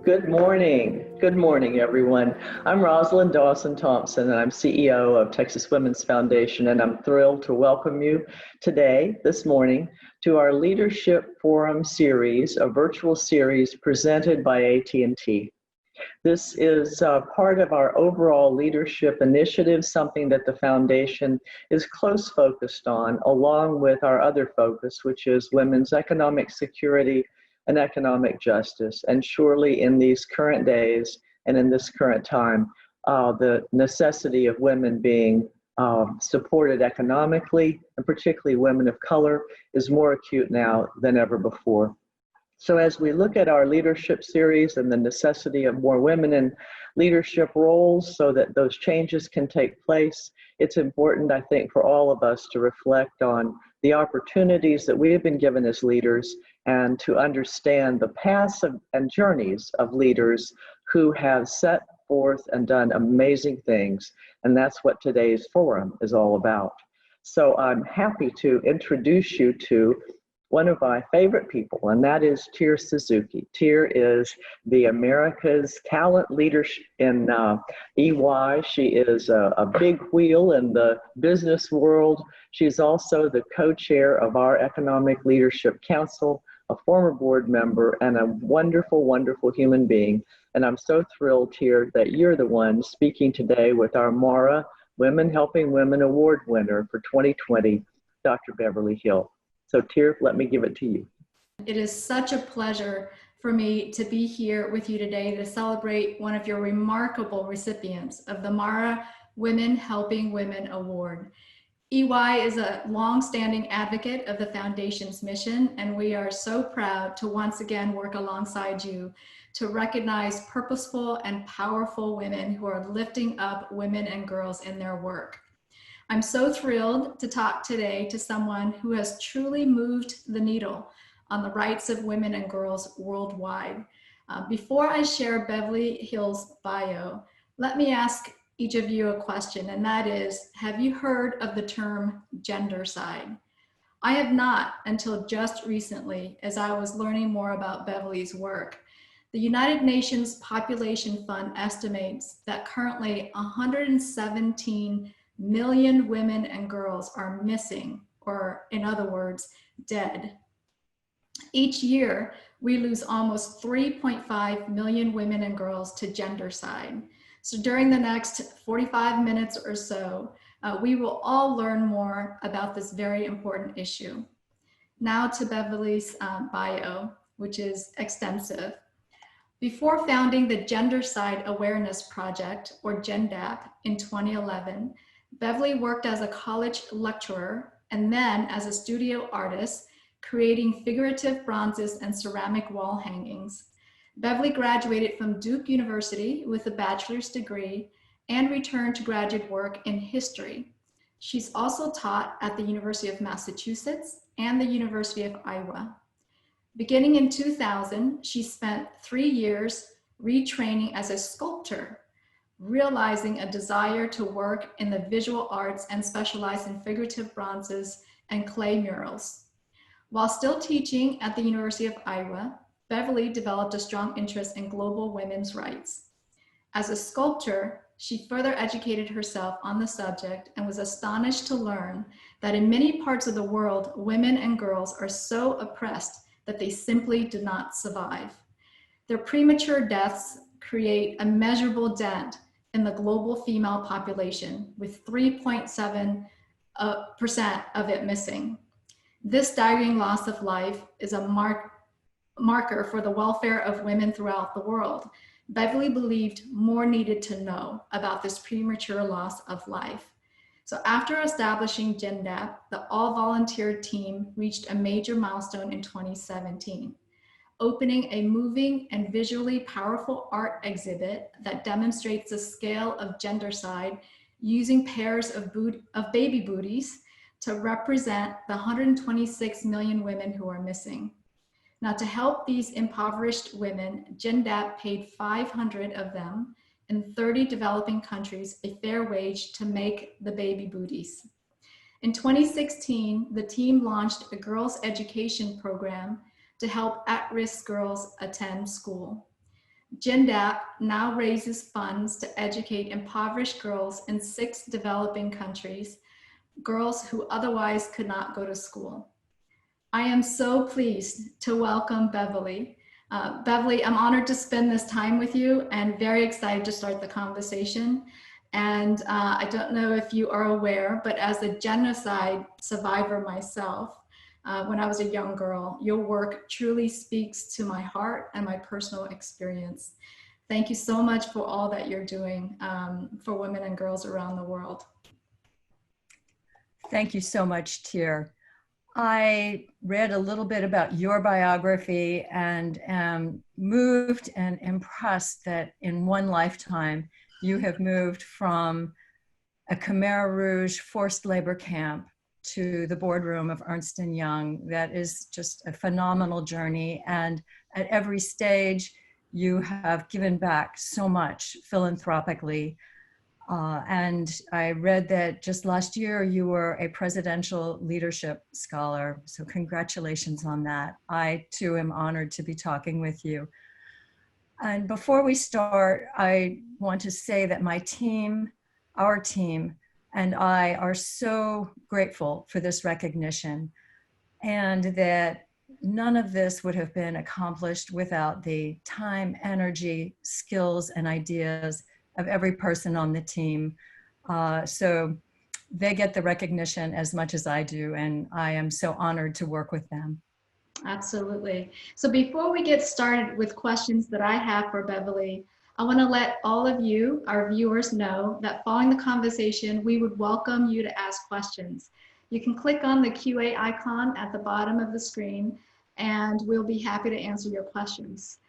Good morning. Good morning, everyone. I'm Roslyn Dawson Thompson, and I'm CEO of Texas Women's Foundation, and I'm thrilled to welcome you today, this morning, to our Leadership Forum series, a virtual series presented by AT&T. This is part of our overall leadership initiative, something that the foundation is close focused on, along with our other focus, which is women's economic security and economic justice. And surely in these current days and in this current time, the necessity of women being supported economically, and particularly women of color, is more acute now than ever before. So as we look at our leadership series and the necessity of more women in leadership roles so that those changes can take place, it's important, I think, for all of us to reflect on the opportunities that we have been given as leaders and to understand the paths and journeys of leaders who have set forth and done amazing things. And that's what today's forum is all about. So I'm happy to introduce you to one of my favorite people, and that is Tyr Suzuki. Tyr is the America's talent leader in EY. She is a big wheel in the business world. She's also the co-chair of our Economic Leadership Council, a former board member, and a wonderful, wonderful human being. And I'm so thrilled, Tyr, that you're the one speaking today with our Maura Women Helping Women Award winner for 2020, Dr. Beverly Hill. So Tyr, let me give it to you. It is such a pleasure for me to be here with you today to celebrate one of your remarkable recipients of the Maura Women Helping Women Award. EY is a long-standing advocate of the Foundation's mission, and we are so proud to once again work alongside you to recognize purposeful and powerful women who are lifting up women and girls in their work. I'm so thrilled to talk today to someone who has truly moved the needle on the rights of women and girls worldwide. Before I share Beverly Hill's bio, let me ask each of you a question, and that is, have you heard of the term gendercide? I have not until just recently, as I was learning more about Beverly's work. The United Nations Population Fund estimates that currently 117 million women and girls are missing, or in other words, dead. Each year, we lose almost 3.5 million women and girls to gendercide. So during the next 45 minutes or so, we will all learn more about this very important issue. Now to Beverly's bio, which is extensive. Before founding the Genocide Awareness Project, or GENDAP, in 2011, Beverly worked as a college lecturer and then as a studio artist, creating figurative bronzes and ceramic wall hangings. Beverly graduated from Duke University with a bachelor's degree and returned to graduate work in history. She's also taught at the University of Massachusetts and the University of Iowa. Beginning in 2000, she spent 3 years retraining as a sculptor, realizing a desire to work in the visual arts and specialize in figurative bronzes and clay murals. While still teaching at the University of Iowa, Beverly developed a strong interest in global women's rights. As a sculptor, she further educated herself on the subject and was astonished to learn that in many parts of the world, women and girls are so oppressed that they simply do not survive. Their premature deaths create a measurable dent in the global female population, with 3.7% of it missing. This staggering loss of life is a marker for the welfare of women throughout the world. Beverly believed more needed to know about this premature loss of life. So after establishing GENDAP, the all-volunteer team reached a major milestone in 2017. Opening a moving and visually powerful art exhibit that demonstrates the scale of gendercide using pairs of baby booties to represent the 126 million women who are missing. Now, to help these impoverished women, GENDAP paid 500 of them in 30 developing countries a fair wage to make the baby booties. In 2016, the team launched a girls' education program to help at-risk girls attend school. GenDAP now raises funds to educate impoverished girls in 6 developing countries, girls who otherwise could not go to school. I am so pleased to welcome Beverly. Beverly, I'm honored to spend this time with you and very excited to start the conversation. And I don't know if you are aware, but as a genocide survivor myself, when I was a young girl, your work truly speaks to my heart and my personal experience. Thank you so much for all that you're doing for women and girls around the world. Thank you so much, Tyr. I read a little bit about your biography and am moved and impressed that in one lifetime, you have moved from a Khmer Rouge forced labor camp to the boardroom of Ernst & Young. That is just a phenomenal journey. And at every stage, you have given back so much philanthropically. And I read that just last year you were a presidential leadership scholar. So congratulations on that. I too am honored to be talking with you. And before we start, I want to say that my team, our team, and I are so grateful for this recognition, and that none of this would have been accomplished without the time, energy, skills, and ideas of every person on the team. So they get the recognition as much as I do, and I am so honored to work with them. Absolutely. So before we get started with questions that I have for Beverly, I want to let all of you, our viewers, know that following the conversation, we would welcome you to ask questions. You can click on the QA icon at the bottom of the screen, and we'll be happy to answer your questions.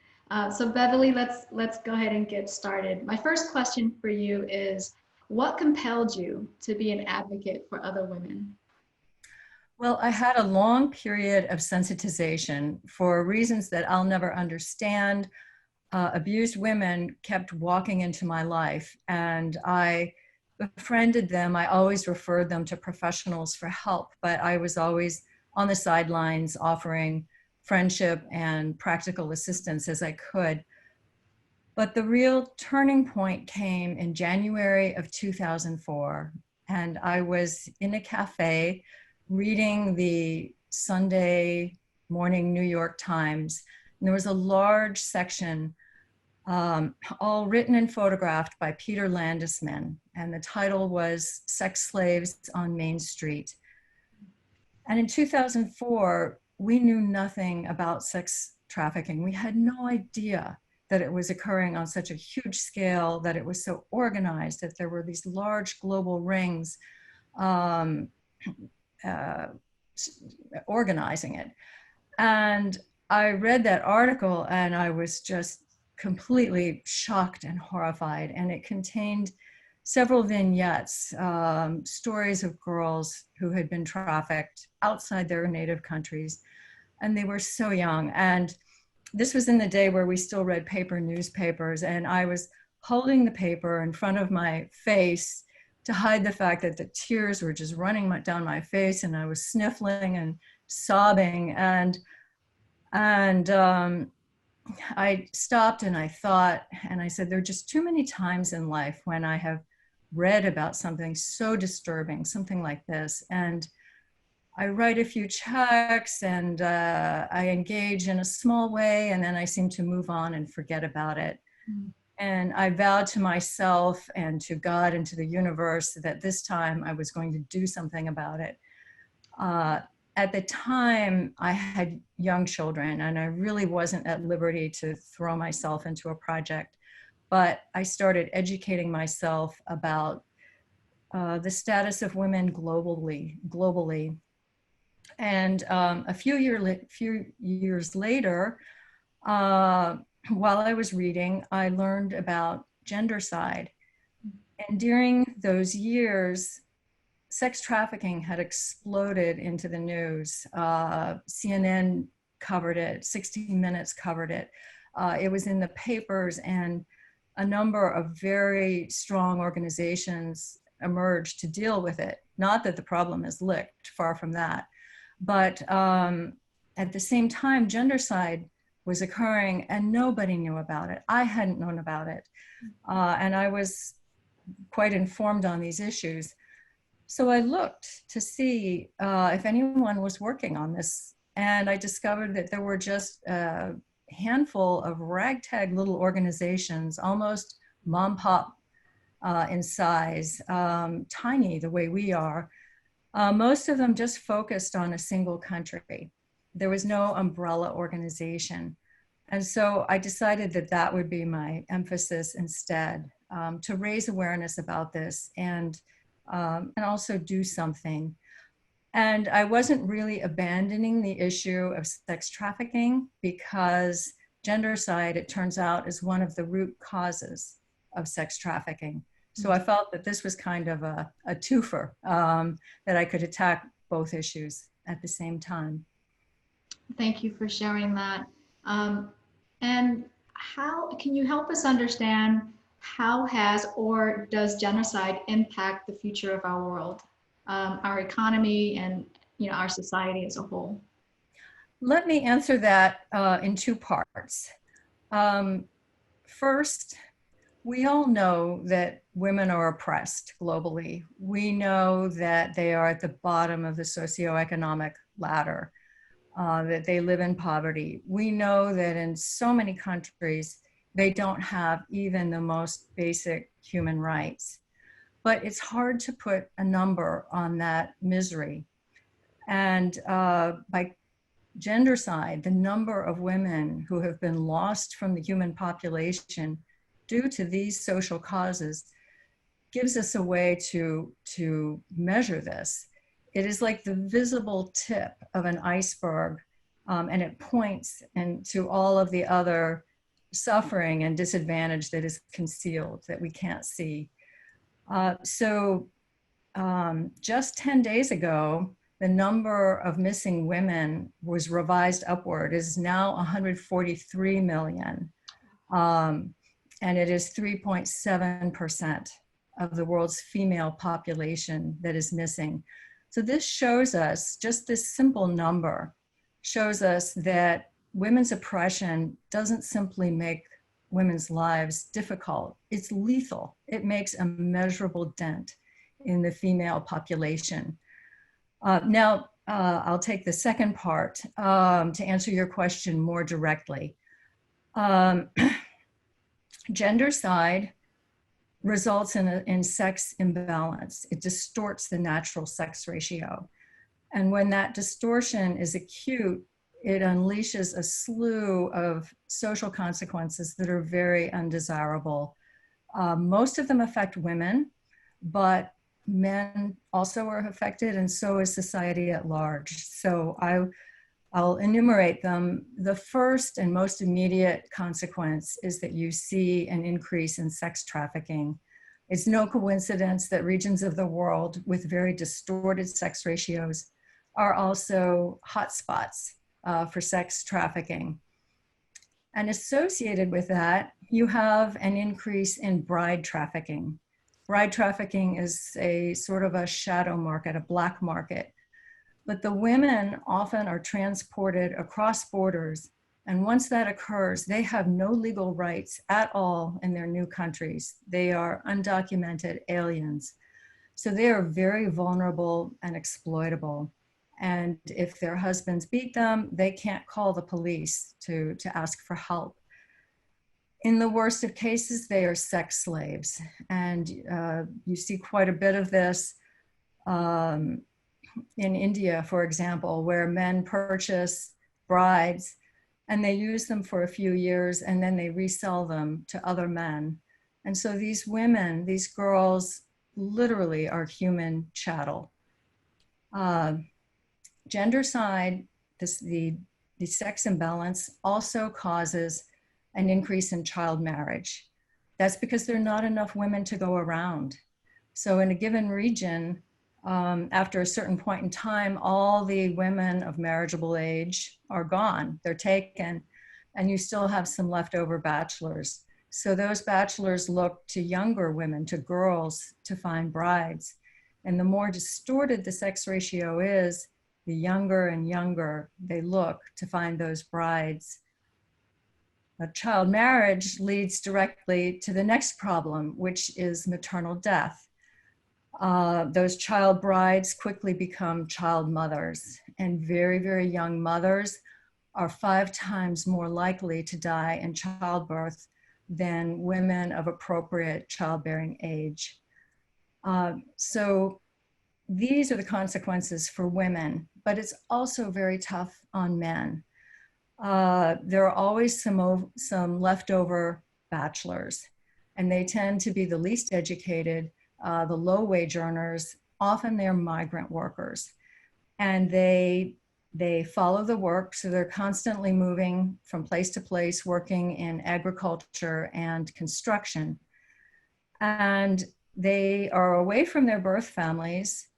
So Beverly, let's go ahead and get started. My first question for you is, what compelled you to be an advocate for other women? Well, I had a long period of sensitization for reasons that I'll never understand. Abused women kept walking into my life, and I befriended them. I always referred them to professionals for help, but I was always on the sidelines offering friendship and practical assistance as I could. But the real turning point came in January of 2004. And I was in a cafe reading the Sunday morning New York Times. And there was a large section, all written and photographed by Peter Landesman. And the title was Sex Slaves on Main Street. And in 2004, we knew nothing about sex trafficking. We had no idea that it was occurring on such a huge scale, that it was so organized, that there were these large global rings organizing it. And I read that article and I was just completely shocked and horrified. And it contained several vignettes, stories of girls who had been trafficked outside their native countries. And they were so young. And this was in the day where we still read paper newspapers. And I was holding the paper in front of my face to hide the fact that the tears were just running down my face, and I was sniffling and sobbing. And I stopped and I thought, and I said, there are just too many times in life when I have read about something so disturbing, something like this. And I write a few checks and I engage in a small way, and then I seem to move on and forget about it. Mm. And I vowed to myself and to God and to the universe that this time I was going to do something about it. At the time, I had young children, and I really wasn't at liberty to throw myself into a project. But I started educating myself about the status of women globally. And a few years later, while I was reading, I learned about gendercide. And during those years, sex trafficking had exploded into the news. CNN covered it, 60 Minutes covered it. It was in the papers, and a number of very strong organizations emerged to deal with it. Not that the problem is licked, far from that. But at the same time, gendercide was occurring and nobody knew about it. I hadn't known about it. And I was quite informed on these issues. So I looked to see if anyone was working on this. And I discovered that there were just a handful of ragtag little organizations, almost mom pop in size, tiny the way we are. Most of them just focused on a single country. There was no umbrella organization. And so I decided that that would be my emphasis instead, to raise awareness about this and also do something. And I wasn't really abandoning the issue of sex trafficking because gendercide, it turns out, is one of the root causes of sex trafficking. So I felt that this was kind of a twofer, that I could attack both issues at the same time. Thank you for sharing that. And how can you help us understand how has or does genocide impact the future of our world, our economy, and our society as a whole? Let me answer that in two parts. First, we all know that women are oppressed globally. We know that they are at the bottom of the socioeconomic ladder, that they live in poverty. We know that in so many countries, they don't have even the most basic human rights. But it's hard to put a number on that misery. And by gendercide, the number of women who have been lost from the human population due to these social causes gives us a way to measure this. It is like the visible tip of an iceberg, and it points to all of the other suffering and disadvantage that is concealed, that we can't see. Just 10 days ago, the number of missing women was revised upward, is now 143 million. And it is 3.7% of the world's female population that is missing. So this shows us, just this simple number, shows us that women's oppression doesn't simply make women's lives difficult, it's lethal. It makes a measurable dent in the female population. Now, I'll take the second part to answer your question more directly. Gendercide results in sex imbalance. It distorts the natural sex ratio. And when that distortion is acute, it unleashes a slew of social consequences that are very undesirable. Most of them affect women, but men also are affected, and so is society at large. So I'll enumerate them. The first and most immediate consequence is that you see an increase in sex trafficking. It's no coincidence that regions of the world with very distorted sex ratios are also hotspots for sex trafficking. And associated with that, you have an increase in bride trafficking. Bride trafficking is a sort of a shadow market, a black market. But the women often are transported across borders. And once that occurs, they have no legal rights at all in their new countries. They are undocumented aliens. So they are very vulnerable and exploitable. And if their husbands beat them, they can't call the police to ask for help. In the worst of cases, they are sex slaves. And you see quite a bit of this in India, for example, where men purchase brides and they use them for a few years and then they resell them to other men. And so these women, these girls, literally are human chattel. Gendercide, the sex imbalance, also causes an increase in child marriage. That's because there are not enough women to go around. So in a given region, after a certain point in time, all the women of marriageable age are gone. They're taken, and you still have some leftover bachelors. So those bachelors look to younger women, to girls, to find brides. And the more distorted the sex ratio is, the younger and younger they look to find those brides. child marriage leads directly to the next problem, which is maternal death. Those child brides quickly become child mothers, and very, very young mothers are 5 times more likely to die in childbirth than women of appropriate childbearing age. So these are the consequences for women, but it's also very tough on men. There are always some leftover bachelors, and they tend to be the least educated, the low wage earners. Often they're migrant workers, and they follow the work, so they're constantly moving from place to place, working in agriculture and construction. And they are away from their birth families,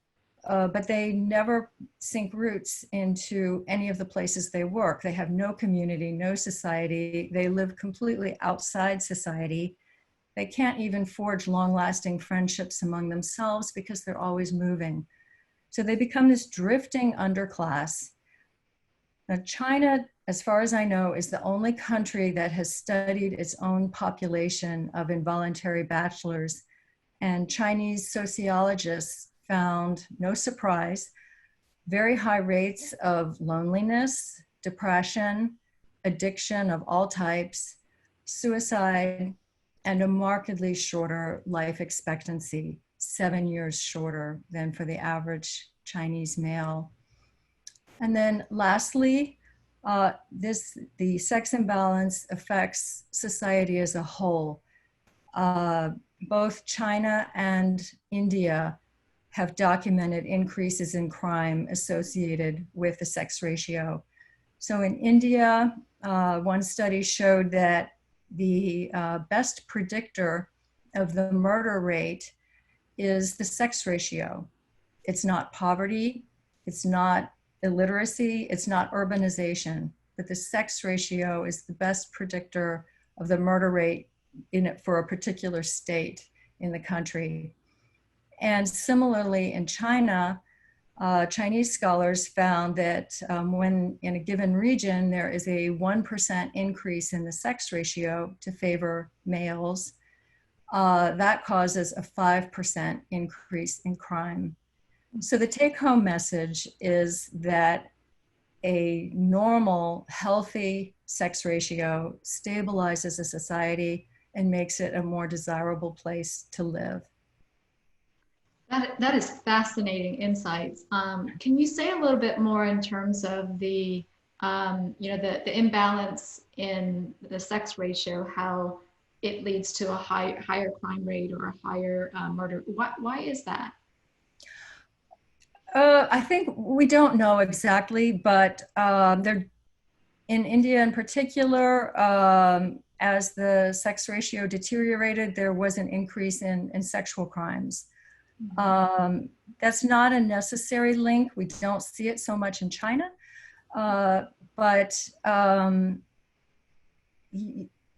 but they never sink roots into any of the places they work. They have no community, no society. They live completely outside society. They can't even forge long-lasting friendships among themselves because they're always moving. So they become this drifting underclass. Now, China, as far as I know, is the only country that has studied its own population of involuntary bachelors. And Chinese sociologists found, no surprise, very high rates of loneliness, depression, addiction of all types, suicide, and a markedly shorter life expectancy, 7 years shorter than for the average Chinese male. And then lastly, the sex imbalance affects society as a whole. Both China and India have documented increases in crime associated with the sex ratio. So in India, one study showed that the best predictor of the murder rate is the sex ratio. It's not poverty, it's not illiteracy, it's not urbanization, but the sex ratio is the best predictor of the murder rate in it for a particular state in the country. And similarly in China, Chinese scholars found that when in a given region there is a 1% increase in the sex ratio to favor males, that causes a 5% increase in crime. So the take-home message is that a normal, healthy sex ratio stabilizes a society and makes it a more desirable place to live. That is fascinating insights. Can you say a little bit more in terms of the imbalance in the sex ratio, how it leads to a higher crime rate or a higher murder? Why is that? I think we don't know exactly, but in India in particular, as the sex ratio deteriorated, there was an increase in sexual crimes. That's not a necessary link. We don't see it so much in China, but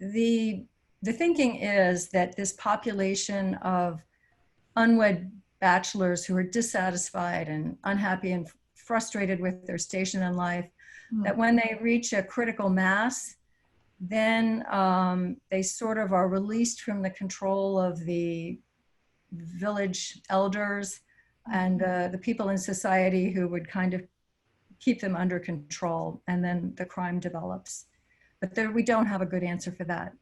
the thinking is that this population of unwed bachelors who are dissatisfied and unhappy and frustrated with their station in life, that when they reach a critical mass, then they sort of are released from the control of the village elders and the people in society who would kind of keep them under control, and then the crime develops. But we don't have a good answer for that.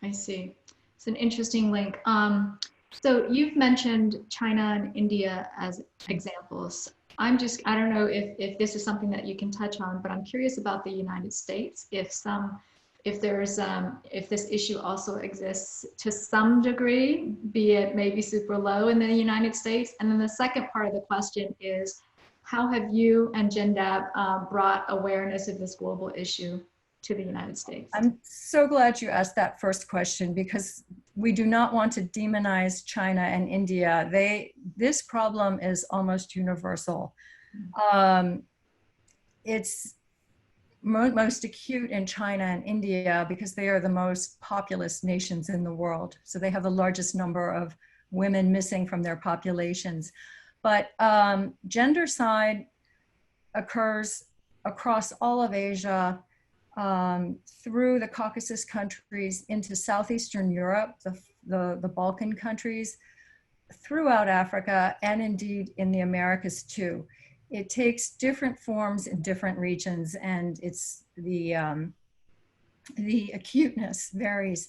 I see. It's an interesting link. So you've mentioned China and India as examples. I don't know if this is something that you can touch on, but I'm curious about the United States. If this issue also exists to some degree, be it maybe super low in the United States. And then the second part of the question is, how have you and GenDAB brought awareness of this global issue to the United States? I'm so glad you asked that first question, because we do not want to demonize China and India. This problem is almost universal. It's most acute in China and India because they are the most populous nations in the world. So they have the largest number of women missing from their populations. But gendercide occurs across all of Asia, through the Caucasus countries into Southeastern Europe, the Balkan countries, throughout Africa, and indeed in the Americas too. It takes different forms in different regions, and it's the acuteness varies,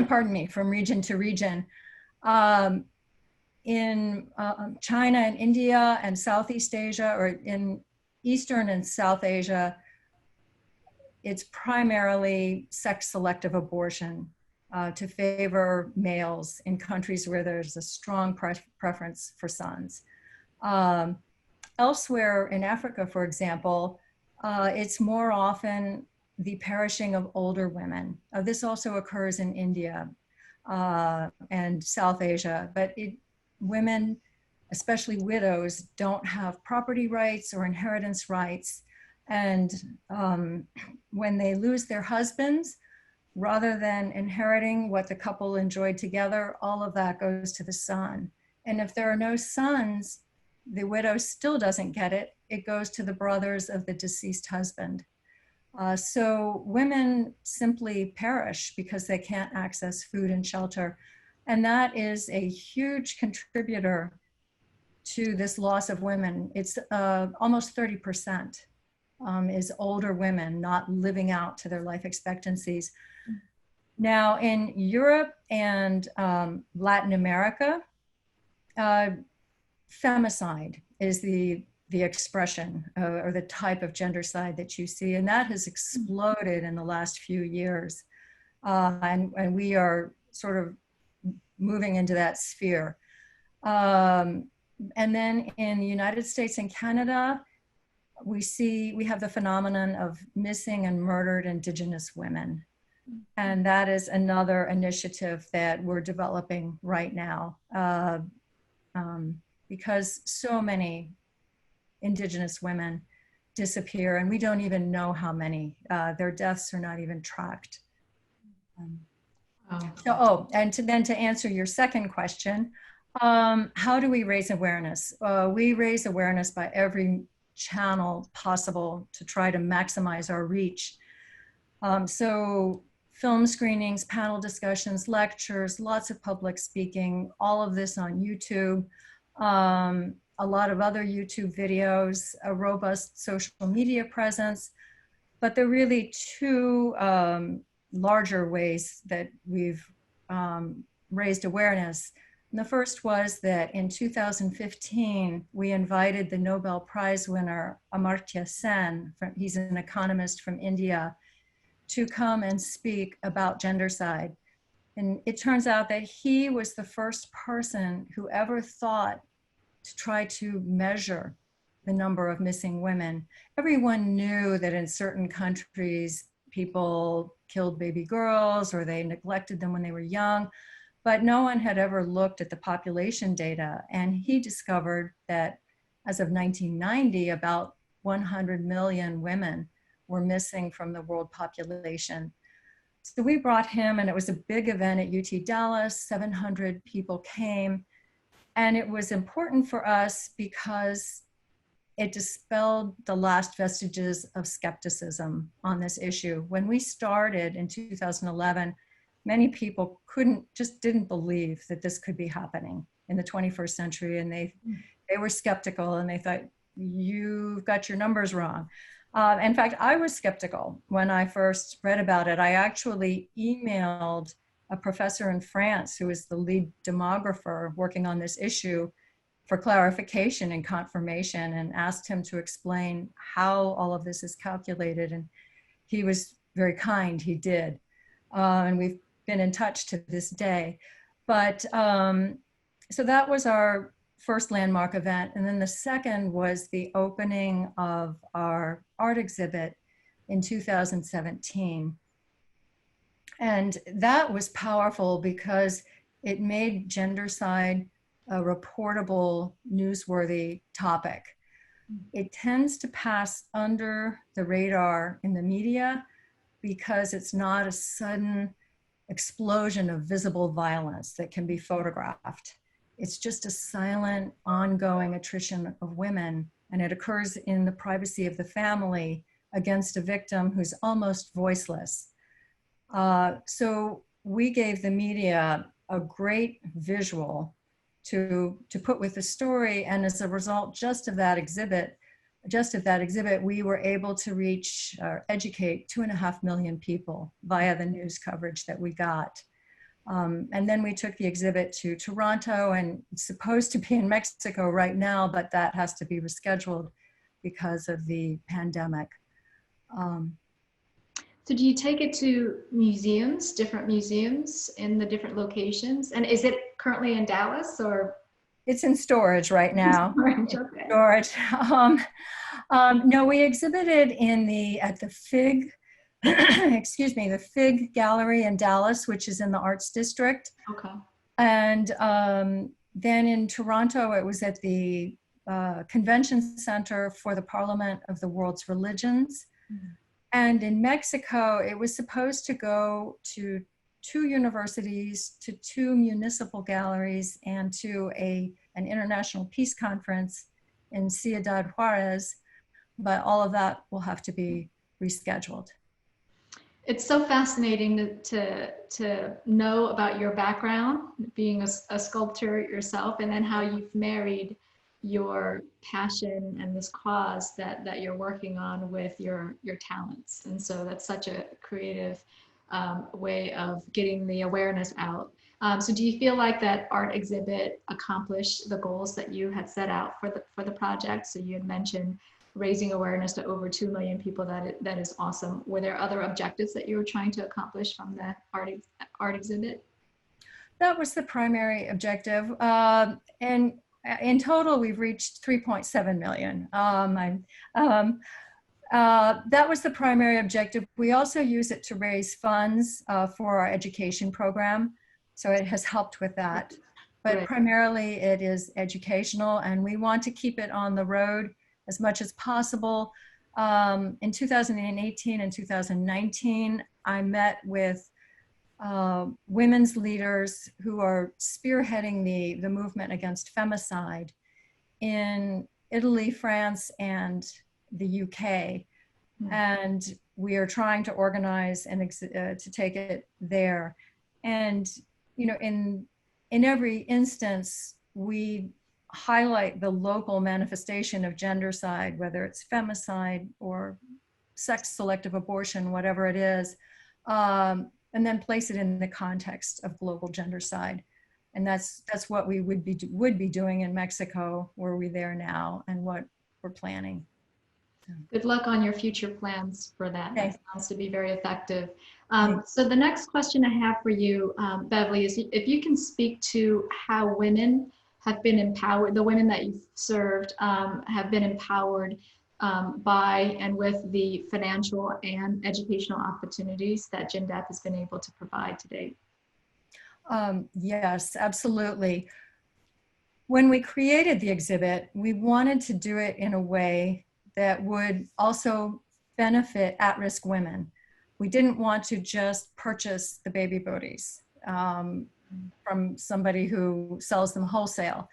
pardon me, from region to region. In China and India and Southeast Asia, or in Eastern and South Asia, it's primarily sex-selective abortion to favor males in countries where there's a strong preference for sons. Elsewhere in Africa, for example, it's more often the perishing of older women. This also occurs in India and South Asia, but women, especially widows, don't have property rights or inheritance rights. And when they lose their husbands, rather than inheriting what the couple enjoyed together, all of that goes to the son. And if there are no sons, the widow still doesn't get it. It goes to the brothers of the deceased husband. So women simply perish because they can't access food and shelter. And that is a huge contributor to this loss of women. It's almost 30% is older women not living out to their life expectancies. Now in Europe and Latin America, femicide is the expression or the type of gendercide that you see, and that has exploded in the last few years. And we are sort of moving into that sphere. And then in the United States and Canada, we have the phenomenon of missing and murdered Indigenous women. And that is another initiative that we're developing right now because so many Indigenous women disappear and we don't even know how many. Their deaths are not even tracked. And to answer your second question, how do we raise awareness? We raise awareness by every channel possible to try to maximize our reach. So film screenings, panel discussions, lectures, lots of public speaking, all of this on YouTube, a lot of other YouTube videos, a robust social media presence. But there are really two larger ways that we've raised awareness. And the first was that in 2015, we invited the Nobel Prize winner, Amartya Sen, he's an economist from India, to come and speak about gendercide. And it turns out that he was the first person who ever thought to try to measure the number of missing women. Everyone knew that in certain countries, people killed baby girls or they neglected them when they were young, but no one had ever looked at the population data. And he discovered that as of 1990, about 100 million women were missing from the world population. So we brought him, and it was a big event at UT Dallas, 700 people came. And it was important for us because it dispelled the last vestiges of skepticism on this issue. When we started in 2011, many people didn't believe that this could be happening in the 21st century. And they were skeptical and they thought, you've got your numbers wrong. In fact, I was skeptical when I first read about it. I actually emailed a professor in France who is the lead demographer working on this issue for clarification and confirmation, and asked him to explain how all of this is calculated. And he was very kind, he did. And we've been in touch to this day. But so that was our first landmark event. And then the second was the opening of our art exhibit in 2017. And that was powerful because it made gendercide a reportable, newsworthy topic. It tends to pass under the radar in the media because it's not a sudden explosion of visible violence that can be photographed. It's just a silent, ongoing attrition of women, and it occurs in the privacy of the family against a victim who's almost voiceless. So we gave the media a great visual to put with the story, and as a result just of that exhibit, we were able to reach or educate 2.5 million people via the news coverage that we got. And then we took the exhibit to Toronto, and it's supposed to be in Mexico right now, but that has to be rescheduled because of the pandemic. So do you take it to museums, different museums in the different locations? And is it currently in Dallas or? It's in storage right now. Storage, okay. Storage. No, we exhibited at the FIG, excuse me, the FIG Gallery in Dallas, which is in the Arts District. Okay. And then in Toronto, it was at the Convention Center for the Parliament of the World's Religions. Mm-hmm. And in Mexico, it was supposed to go to 2 universities, to 2 municipal galleries, and to an international peace conference in Ciudad Juarez, but all of that will have to be rescheduled. It's so fascinating to know about your background, being a sculptor yourself, and then how you've married your passion and this cause that you're working on with your talents. And so that's such a creative way of getting the awareness out. So do you feel like that art exhibit accomplished the goals that you had set out for the project? So you had mentioned raising awareness to over 2 million people. That is awesome. Were there other objectives that you were trying to accomplish from the art exhibit? That was the primary objective. And in total, we've reached 3.7 million. That was the primary objective. We also use it to raise funds for our education program. So it has helped with that. But Right. Primarily it is educational, and we want to keep it on the road as much as possible. In 2018 and 2019, I met with women's leaders who are spearheading the movement against femicide in Italy, France, and the UK. Mm-hmm. And we are trying to organize and to take it there. And in every instance, we highlight the local manifestation of gendercide, whether it's femicide or selective abortion, whatever it is, and then place it in the context of global gendercide. And that's what we would be doing in Mexico, were we there now, and what we're planning. Good luck on your future plans for that. Okay. That sounds to be very effective. So the next question I have for you, Beverly, is if you can speak to how women have been empowered, the women that you've served have been empowered by and with the financial and educational opportunities that GenDep has been able to provide to date. Yes, absolutely. When we created the exhibit, we wanted to do it in a way that would also benefit at-risk women. We didn't want to just purchase the baby booties from somebody who sells them wholesale.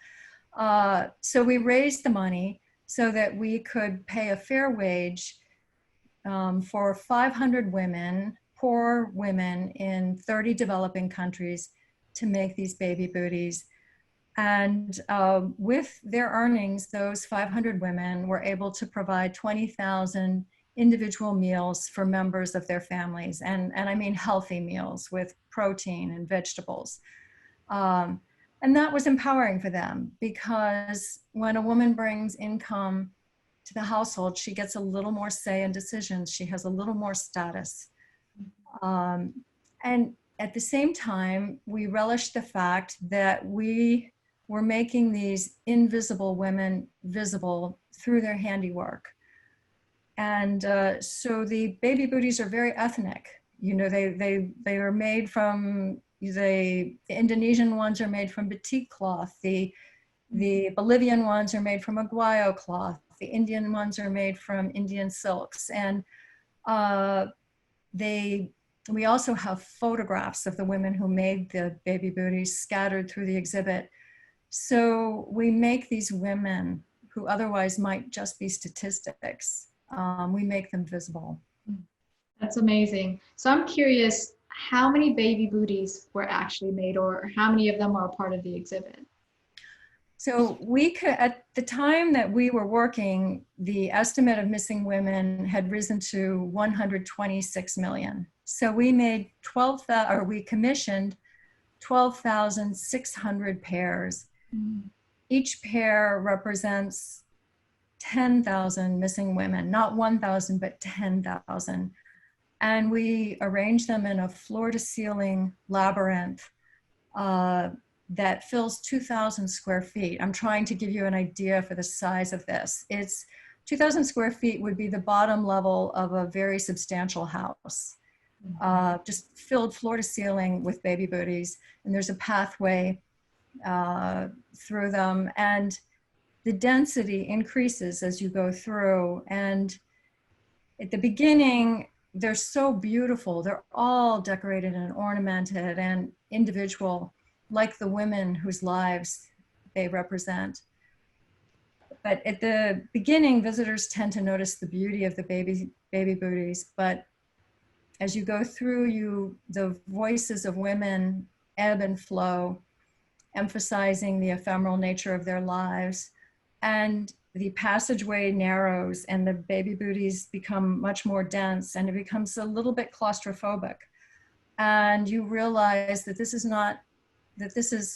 So we raised the money so that we could pay a fair wage for 500 women, poor women in 30 developing countries, to make these baby booties. And with their earnings, those 500 women were able to provide 20,000 individual meals for members of their families. And I mean healthy meals with protein and vegetables. And that was empowering for them, because when a woman brings income to the household, she gets a little more say in decisions. She has a little more status. And at the same time, we relished the fact that we were making these invisible women visible through their handiwork. And so the baby booties are very ethnic. They are made from, the Indonesian ones are made from batik cloth. The Bolivian ones are made from aguayo cloth. The Indian ones are made from Indian silks. And we also have photographs of the women who made the baby booties scattered through the exhibit. So we make these women who otherwise might just be statistics we make them visible. That's amazing. So I'm curious, how many baby booties were actually made, or how many of them are a part of the exhibit? So we could, at the time that we were working, the estimate of missing women had risen to 126 million. So we made we commissioned 12,600 pairs. Each pair represents 10,000 missing women, not 1,000, but 10,000. And we arranged them in a floor-to-ceiling labyrinth that fills 2,000 square feet. I'm trying to give you an idea for the size of this. It's 2,000 square feet would be the bottom level of a very substantial house, just filled floor to ceiling with baby booties. And there's a pathway through them. And the density increases as you go through. And at the beginning, they're so beautiful. They're all decorated and ornamented and individual, like the women whose lives they represent. But at the beginning, visitors tend to notice the beauty of the baby booties. But as you go through, the voices of women ebb and flow, emphasizing the ephemeral nature of their lives. And the passageway narrows and the baby booties become much more dense, and it becomes a little bit claustrophobic. And you realize that this is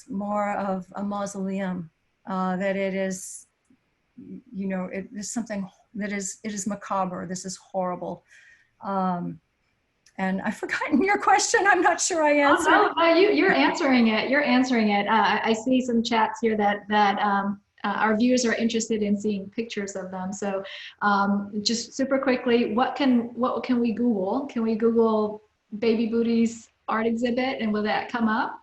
more of a mausoleum, that it is, it is something that it is macabre. This is horrible. And I've forgotten your question. I'm not sure I answered. Oh, no, you're answering it. You're answering it. I see some chats here that our viewers are interested in seeing pictures of them. So just super quickly, what can we Google? Can we Google baby booties art exhibit, and will that come up?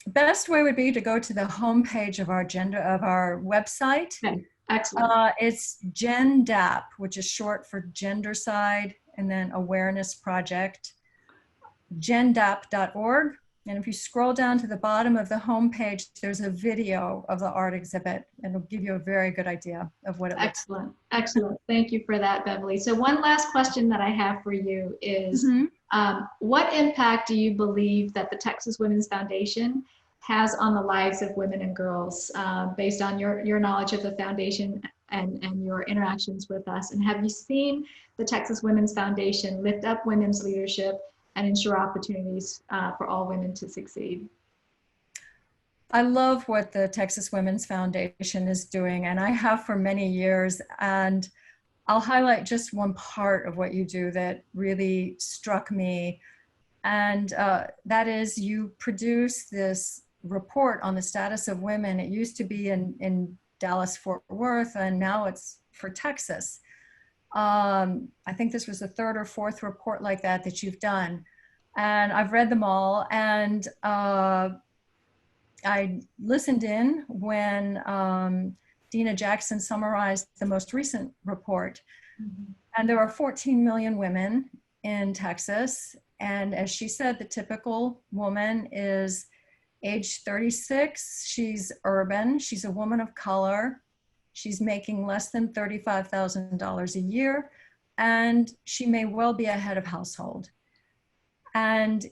Best way would be to go to the homepage of our website. Okay. Excellent. It's GenDAP, which is short for Gendercide and then Awareness Project, gendap.org. And if you scroll down to the bottom of the homepage, there's a video of the art exhibit, and it'll give you a very good idea of what it looks like. Excellent. Thank you for that, Beverly. So one last question that I have for you is, what impact do you believe that the Texas Women's Foundation has on the lives of women and girls, based on your knowledge of the foundation and your interactions with us? And have you seen the Texas Women's Foundation lift up women's leadership and ensure opportunities for all women to succeed? I love what the Texas Women's Foundation is doing, and I have for many years. And I'll highlight just one part of what you do that really struck me. And that is, you produce this report on the status of women. It used to be in Dallas, Fort Worth, and now it's for Texas. I think this was the third or fourth report like that you've done. And I've read them all. And I listened in when Dina Jackson summarized the most recent report. And there are 14 million women in Texas. And as she said, the typical woman is age 36. She's urban. She's a woman of color. She's making less than $35,000 a year. And she may well be a head of household. And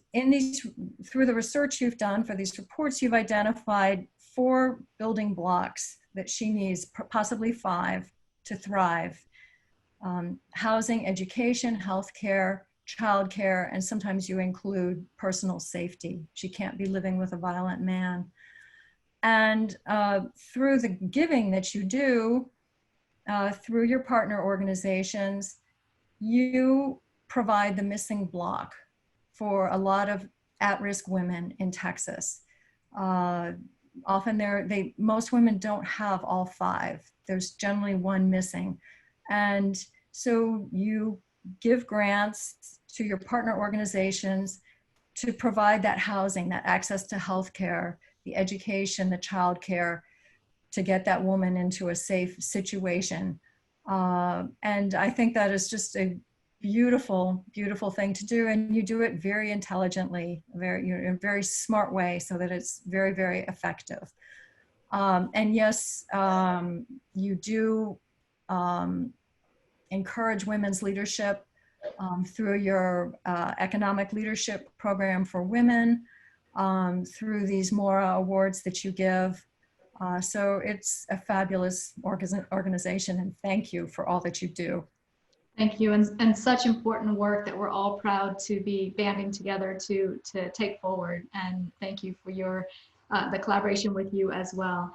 through the research you've done for these reports, you've identified 4 building blocks that she needs, possibly 5, to thrive. Housing, education, healthcare, childcare, and sometimes you include personal safety. She can't be living with a violent man. And through the giving that you do, through your partner organizations, you provide the missing block for a lot of at-risk women in Texas. Often most women don't have all 5. There's generally one missing. And so you give grants to your partner organizations to provide that housing, that access to healthcare, the education, the childcare, to get that woman into a safe situation. And I think that is just a beautiful, beautiful thing to do. And you do it very intelligently, in a very smart way, so that it's very, very effective. And yes, you do encourage women's leadership through your economic leadership program for women, through these Maura awards that you give. So it's a fabulous organization, and thank you for all that you do. Thank you, and such important work that we're all proud to be banding together to take forward. And thank you for your the collaboration with you as well.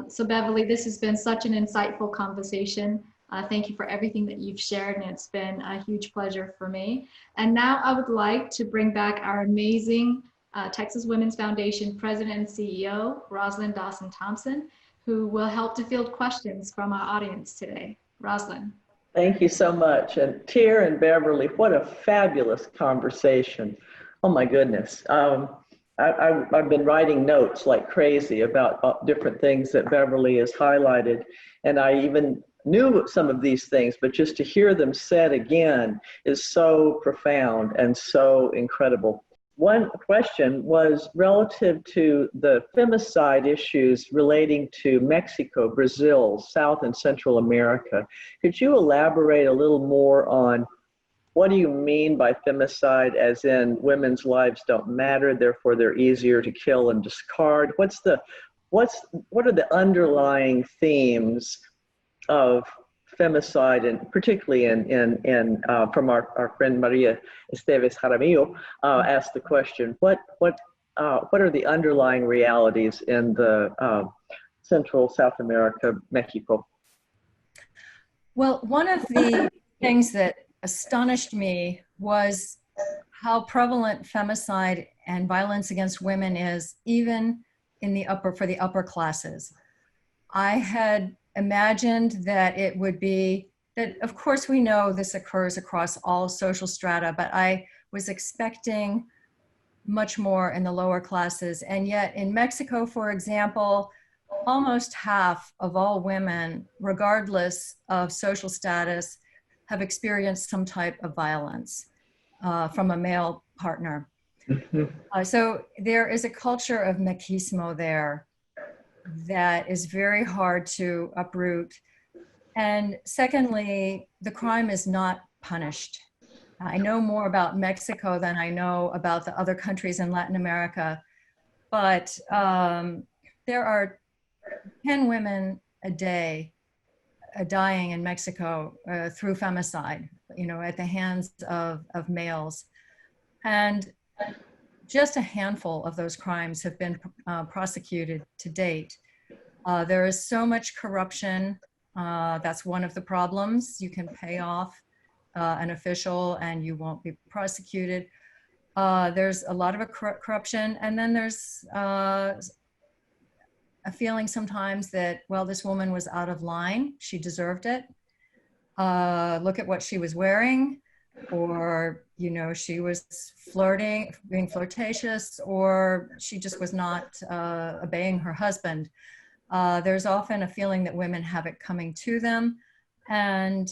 So Beverly, this has been such an insightful conversation. Thank you for everything that you've shared, and it's been a huge pleasure for me. And now I would like to bring back our amazing Texas Women's Foundation President and CEO, Roslyn Dawson Thompson, who will help to field questions from our audience today. Roslyn. Thank you so much. And Tier and Beverly, what a fabulous conversation. Oh my goodness. I've been writing notes like crazy about different things that Beverly has highlighted. And I even knew some of these things, but just to hear them said again is so profound and so incredible. One question was relative to the femicide issues relating to Mexico, Brazil, South and Central America. Could you elaborate a little more on what do you mean by femicide, as in women's lives don't matter, therefore they're easier to kill and discard? What are the underlying themes of femicide, and particularly from our friend Maria Esteves Jaramillo asked the question, what are the underlying realities in the Central South America, Mexico? Well, one of the things that astonished me was how prevalent femicide and violence against women is, even in for the upper classes. I had imagined that it would be that, of course, we know this occurs across all social strata, but I was expecting much more in the lower classes. And yet in Mexico, for example, almost half of all women, regardless of social status, have experienced some type of violence from a male partner. So there is a culture of machismo there that is very hard to uproot. And secondly, the crime is not punished. I know more about Mexico than I know about the other countries in Latin America, but there are 10 women a day dying in Mexico through femicide, at the hands of males. And just a handful of those crimes have been prosecuted to date. There is so much corruption. That's one of the problems. You can pay off an official and you won't be prosecuted. There's a lot of corruption. And then there's a feeling sometimes that, well, this woman was out of line. She deserved it. Look at what she was wearing. Or, she was flirting, being flirtatious, or she just was not obeying her husband. There's often a feeling that women have it coming to them. And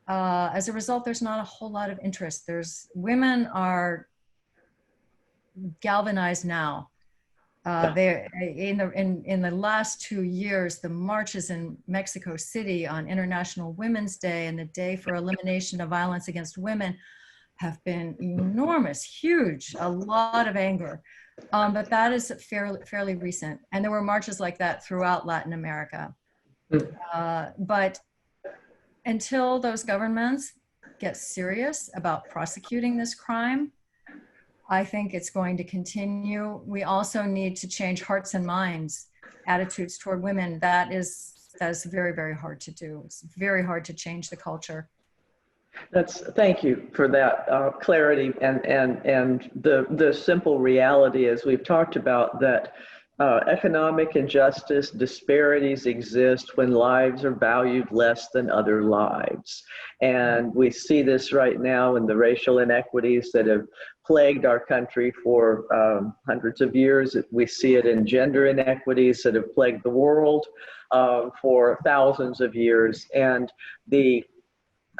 as a result, there's not a whole lot of interest. Women are galvanized now. In the last 2 years, the marches in Mexico City on International Women's Day and the Day for Elimination of Violence Against Women have been enormous, huge, a lot of anger. But that is fairly recent. And there were marches like that throughout Latin America. But until those governments get serious about prosecuting this crime, I think it's going to continue. We also need to change hearts and minds, attitudes toward women. That is very, very hard to do. It's very hard to change the culture. Thank you for that clarity and the simple reality, as we've talked about, that economic injustice, disparities exist when lives are valued less than other lives. And we see this right now in the racial inequities that have plagued our country for hundreds of years. We see it in gender inequities that have plagued the world for thousands of years. And the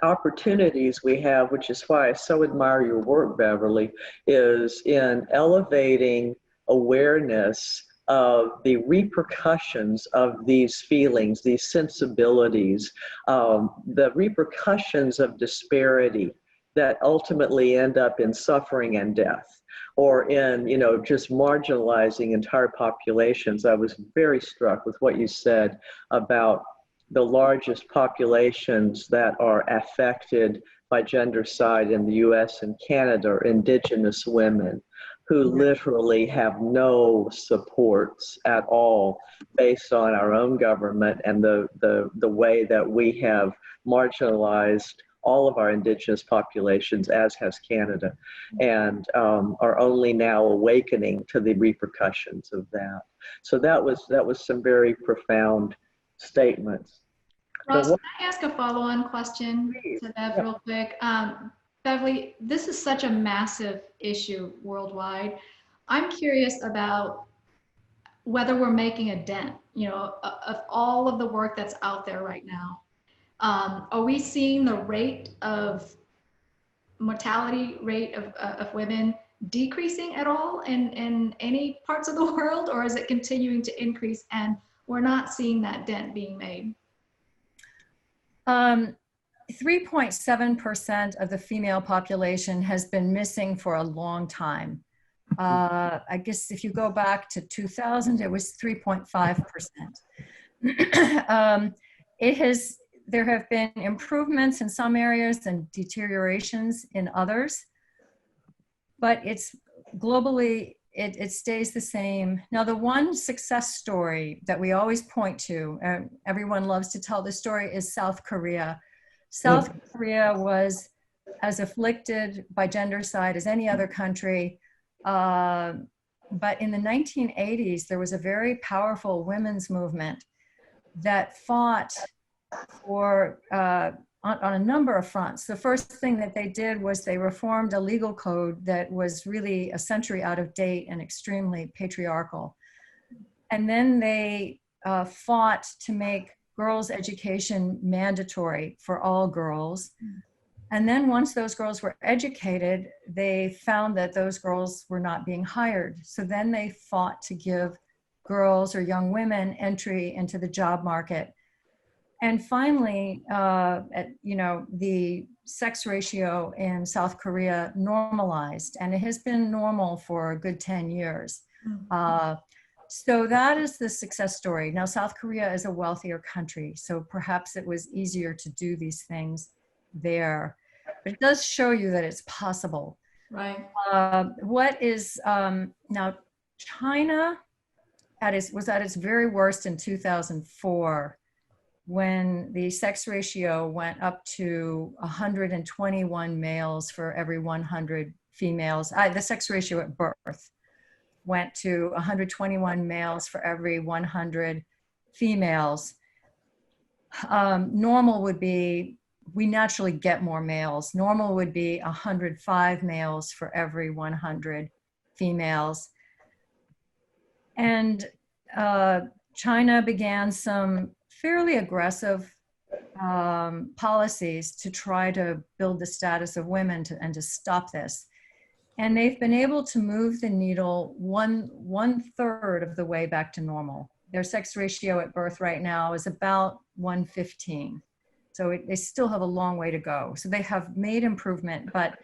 opportunities we have, which is why I so admire your work, Beverly, is in elevating awareness of the repercussions of these feelings, these sensibilities, the repercussions of disparity that ultimately end up in suffering and death, or in, just marginalizing entire populations. I was very struck with what you said about the largest populations that are affected by gendercide in the US and Canada are Indigenous women who literally have no supports at all based on our own government and the way that we have marginalized all of our Indigenous populations, as has Canada, and are only now awakening to the repercussions of that. So that was some very profound statements. Ross, can I ask a follow-on question to Bev real quick? Beverly, this is such a massive issue worldwide. I'm curious about whether we're making a dent, of all of the work that's out there right now. Are we seeing the mortality rate of women decreasing at all in any parts of the world, or is it continuing to increase and we're not seeing that dent being made? 3.7% of the female population has been missing for a long time. I guess if you go back to 2000, it was 3.5%. There have been improvements in some areas and deteriorations in others, but it's globally, it stays the same. Now, the one success story that we always point to, and everyone loves to tell this story, is South Korea. South Korea was as afflicted by gendercide as any other country. But in the 1980s, there was a very powerful women's movement that fought for, on a number of fronts. The first thing that they did was they reformed a legal code that was really a century out of date and extremely patriarchal. And then they fought to make girls' education mandatory for all girls. And then once those girls were educated, they found that those girls were not being hired. So then they fought to give girls or young women entry into the job market. And finally, the sex ratio in South Korea normalized, and it has been normal for a good 10 years. So that is the success story. Now, South Korea is a wealthier country, so perhaps it was easier to do these things there. But it does show you that it's possible. Right. Now, China was at its very worst in 2004, when the sex ratio went up to 121 males for every 100 females. The sex ratio at birth went to 121 males for every 100 females. Normal would be, we naturally get more males. Normal would be 105 males for every 100 females. And China began some fairly aggressive policies to try to build the status of women and to stop this. And they've been able to move the needle one third of the way back to normal. Their sex ratio at birth right now is about 115. So they still have a long way to go. So they have made improvement, but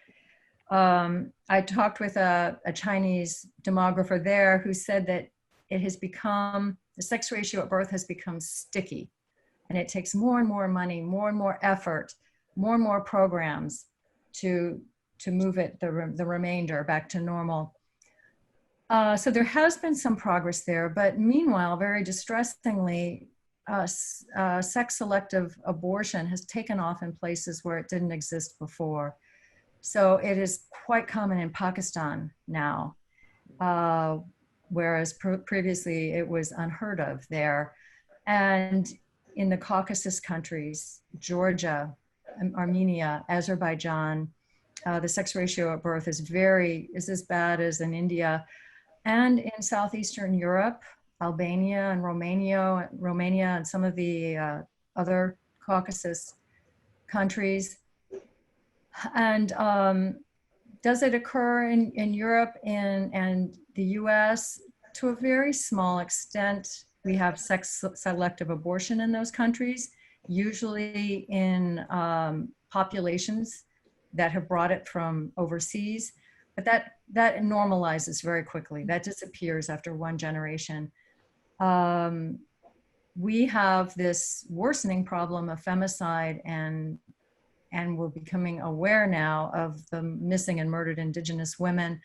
I talked with a Chinese demographer there who said that it has become, the sex ratio at birth has become sticky, and it takes more and more money, more and more effort, more and more programs to move it, the remainder back to normal. So there has been some progress there, but meanwhile, very distressingly, sex selective abortion has taken off in places where it didn't exist before. So it is quite common in Pakistan now, whereas previously it was unheard of there. And in the Caucasus countries, Georgia, Armenia, Azerbaijan, the sex ratio at birth is as bad as in India. And in Southeastern Europe, Albania and Romania and some of the other Caucasus countries. And does it occur in Europe and the US? to a very small extent, we have selective abortion in those countries, usually in populations that have brought it from overseas. But that normalizes very quickly. That disappears after one generation. We have this worsening problem of femicide, and we're becoming aware now of the missing and murdered Indigenous women.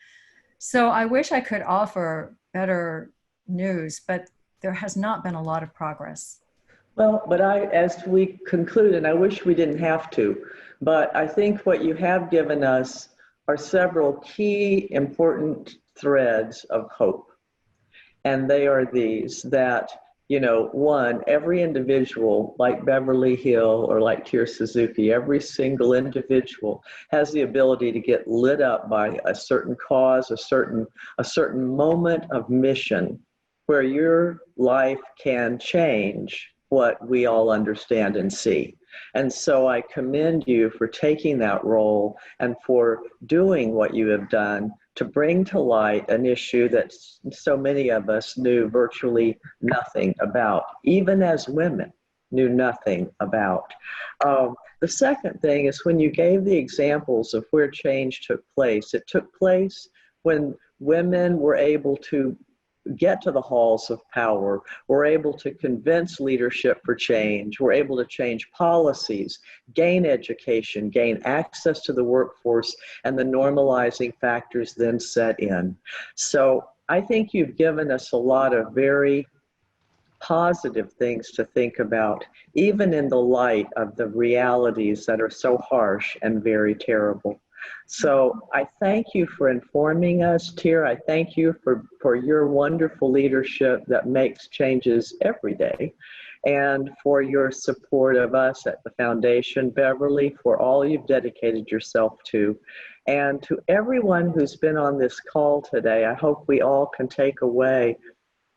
So I wish I could offer better news, but there has not been a lot of progress. Well, but as we conclude, and I wish we didn't have to, but I think what you have given us are several key important threads of hope. And they are these, that, you know, one, every individual like Beverly Hill or like Tier Suzuki, every single individual has the ability to get lit up by a certain cause, a certain moment of mission where your life can change what we all understand and see. And so I commend you for taking that role and for doing what you have done to bring to light an issue that so many of us knew virtually nothing about, even as women knew nothing about. The second thing is when you gave the examples of where change took place, it took place when women were able to get to the halls of power, we're able to convince leadership for change, we're able to change policies, gain education, gain access to the workforce, and the normalizing factors then set in. So I think you've given us a lot of very positive things to think about, even in the light of the realities that are so harsh and very terrible. So I thank you for informing us, Tier. I thank you for your wonderful leadership that makes changes every day, and for your support of us at the Foundation, Beverly, for all you've dedicated yourself to. And to everyone who's been on this call today, I hope we all can take away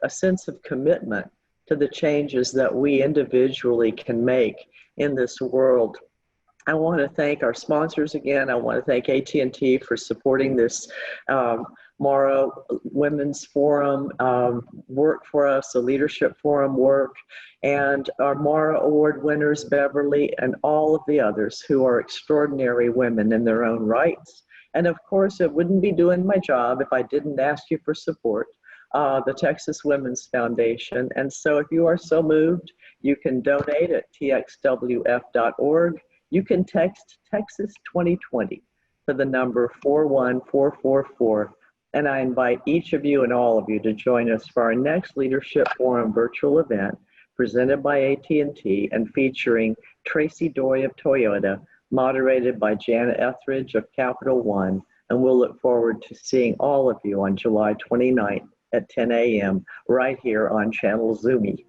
a sense of commitment to the changes that we individually can make in this world. I want to thank our sponsors again. I want to thank AT&T for supporting this Maura Women's Forum work for us, the Leadership Forum work, and our Maura Award winners, Beverly, and all of the others who are extraordinary women in their own rights. And of course, it wouldn't be doing my job if I didn't ask you for support, the Texas Women's Foundation. And so if you are so moved, you can donate at txwf.org. You can text Texas 2020 to the number 41444, and I invite each of you and all of you to join us for our next Leadership Forum virtual event presented by AT&T and featuring Tracy Dory of Toyota, moderated by Janet Etheridge of Capital One, and we'll look forward to seeing all of you on July 29th at 10 a.m. right here on Channel Zoomy.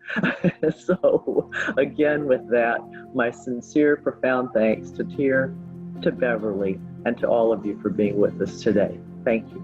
So again, with that, my sincere, profound thanks to Tier, to Beverly, and to all of you for being with us today. Thank you.